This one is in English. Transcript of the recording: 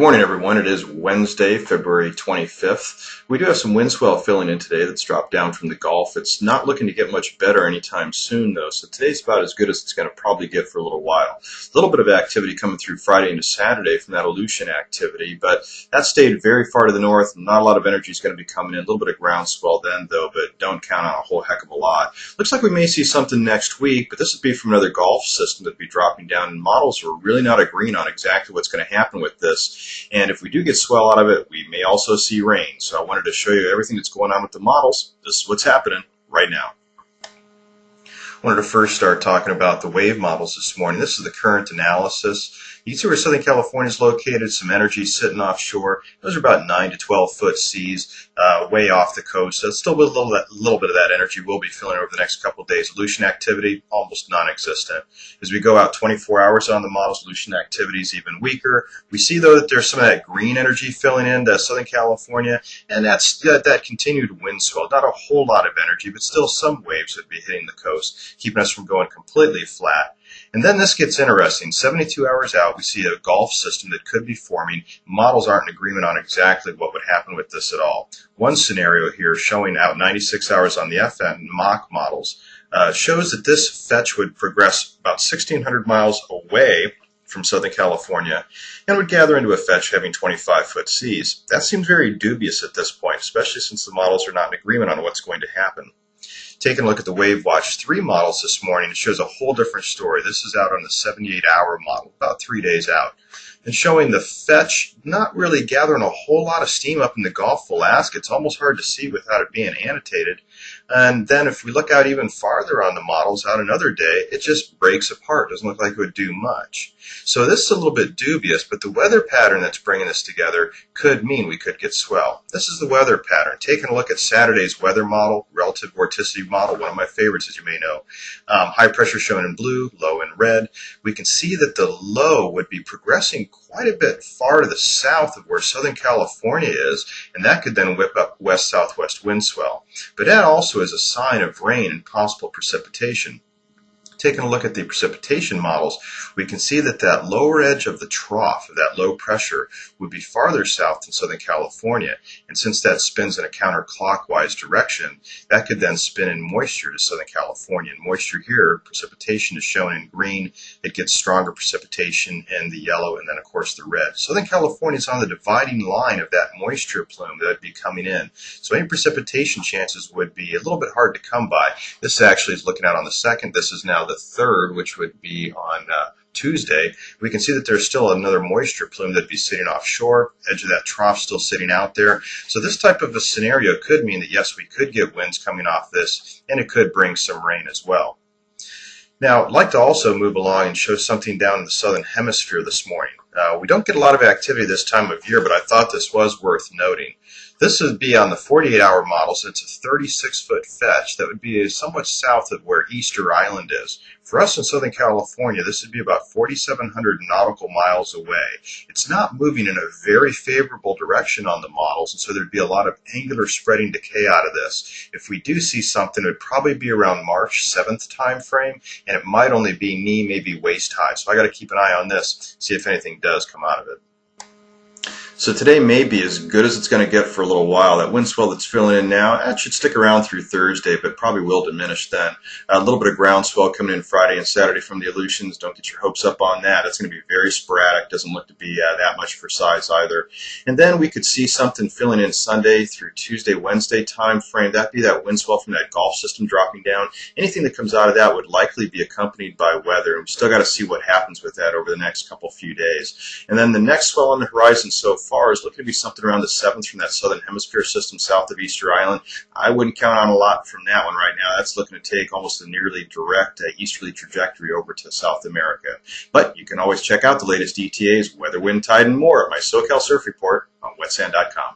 morning, everyone. It is Wednesday, February 25th. We do have some wind swell filling in today that's dropped down from the Gulf. It's not looking to get much better anytime soon, though, so today's about as good as it's going to probably get for a little while. A little bit of activity coming through Friday into Saturday from that Aleutian activity, but that stayed very far to the north. Not a lot of energy is going to be coming in. A little bit of ground swell then, though, but don't count on a whole heck of a lot. Looks like we may see something next week, but this would be from another Gulf system that would be dropping down, and models are really not agreeing on exactly what's going to happen with this. And if we do get swell out of it, we may also see rain. So I wanted to show you everything that's going on with the models. This is what's happening right now. I wanted to first start talking about the wave models this morning. This is the current analysis. You can see where Southern California is located, some energy sitting offshore. Those are about 9 to 12 foot seas way off the coast. So still a little bit of that energy will be filling over the next couple of days. Aleutian activity, almost non-existent. As we go out 24 hours on the models, Aleutian activity is even weaker. We see, though, that there's some of that green energy filling into Southern California, and that's that continued wind swell. Not a whole lot of energy, but still some waves would be hitting the coast, keeping us from going completely flat. And then this gets interesting. 72 hours out, we see a Gulf system that could be forming. Models aren't in agreement on exactly what would happen with this at all. One scenario here showing out 96 hours on the FN Mach models shows that this fetch would progress about 1,600 miles away from Southern California and would gather into a fetch having 25-foot seas. That seems very dubious at this point, especially since the models are not in agreement on what's going to happen. Taking a look at the Wave Watch 3 models this morning, it shows a whole different story. This is out on the 78-hour model, about 3 days out, and showing the fetch not really gathering a whole lot of steam up in the Gulf of Alaska. It's almost hard to see without it being annotated. And then if we look out even farther on the models, out another day, it just breaks apart. Doesn't look like it would do much. So this is a little bit dubious, but the weather pattern that's bringing this together could mean we could get swell. This is the weather pattern. Taking a look at Saturday's weather model, relative vorticity model, one of my favorites, as you may know. High pressure shown in blue, low in red. We can see that the low would be progressing quite a bit far to the south of where Southern California is, and that could then whip up west-southwest wind swell. But that also is a sign of rain and possible precipitation. Taking a look at the precipitation models, we can see that that lower edge of the trough, of that low pressure, would be farther south than Southern California. And since that spins in a counterclockwise direction, that could then spin in moisture to Southern California. And moisture here, precipitation is shown in green. It gets stronger precipitation in the yellow and then, of course, the red. Southern California is on the dividing line of that moisture plume that would be coming in. So any precipitation chances would be a little bit hard to come by. This actually is looking out on the 2nd. This is now the 3rd, which would be on Tuesday. We can see that there's still another moisture plume that'd be sitting offshore, edge of that trough still sitting out there. So this type of a scenario could mean that, yes, we could get winds coming off this, and it could bring some rain as well. Now, I'd like to also move along and show something down in the southern hemisphere this morning. We don't get a lot of activity this time of year, but I thought this was worth noting. This would be on the 48-hour model, so it's a 36-foot fetch that would be somewhat south of where Easter Island is. For us in Southern California, this would be about 4,700 nautical miles away. It's not moving in a very favorable direction on the models, and so there'd be a lot of angular spreading decay out of this. If we do see something, it would probably be around March 7th time frame, and it might only be knee, maybe waist high. So I got to keep an eye on this, see if anything does come out of it. So today may be as good as it's going to get for a little while. That wind swell that's filling in now, that should stick around through Thursday, but probably will diminish then. A little bit of ground swell coming in Friday and Saturday from the Aleutians. Don't get your hopes up on that. It's going to be very sporadic. Doesn't look to be that much for size either. And then we could see something filling in Sunday through Tuesday, Wednesday time frame. That'd be that wind swell from that Gulf system dropping down. Anything that comes out of that would likely be accompanied by weather. And we still got to see what happens with that over the next few days. And then the next swell on the horizon so far is looking to be something around the 7th from that southern hemisphere system south of Easter Island. I wouldn't count on a lot from that one right now. That's looking to take almost a nearly direct easterly trajectory over to South America. But you can always check out the latest ETAs, weather, wind, tide, and more at my SoCal Surf Report on wetsand.com.